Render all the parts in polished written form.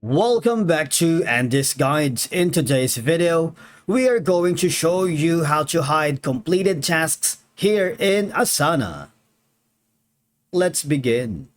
Welcome back to Andy's Guides. In today's video, we are going to show you how to hide completed tasks here in Asana. Let's begin.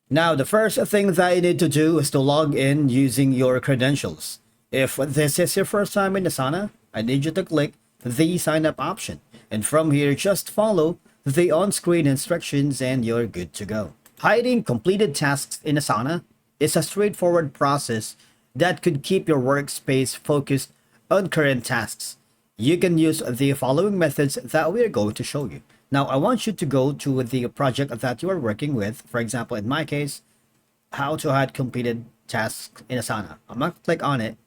Now, the first thing that you need to do is to log in using your credentials. If this is your first time in Asana, I need you to click the sign up option. And from here, just follow the on-screen instructions and you're good to go. Hiding completed tasks in Asana is a straightforward process that could keep your workspace focused on current tasks. You can use the following methods that we are going to show you. Now, I want you to go to the project that you are working with. For example, in my case, how to hide completed tasks in Asana. I'm going to click on it.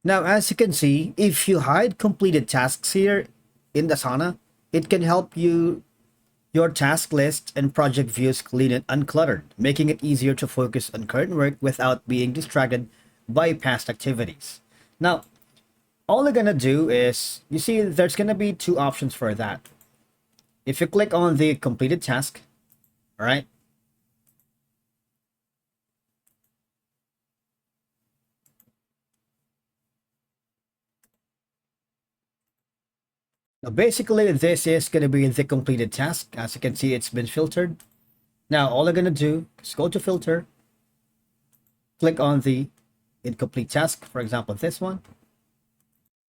Now, as you can see, if you hide completed tasks here in Asana, it can help your task list and project views clean and uncluttered, making it easier to focus on current work without being distracted by past activities. Now, all you're gonna do is, you see, there's gonna be two options for that. If you click on the completed task, all right, now basically this is gonna be the completed task. As you can see, it's been filtered. Now, all I'm gonna do is go to filter, click on the incomplete task, for example, this one.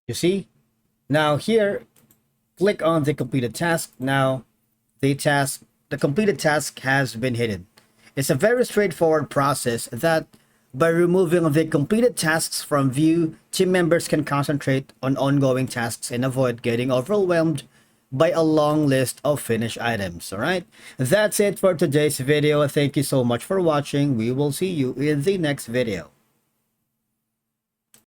You see? Now here, click on the completed task. Now, the completed task has been hidden. It's a very straightforward process that by removing the completed tasks from view, team members can concentrate on ongoing tasks and avoid getting overwhelmed by a long list of finished items. All right, that's it for today's video. Thank you so much for watching. We will see you in the next video.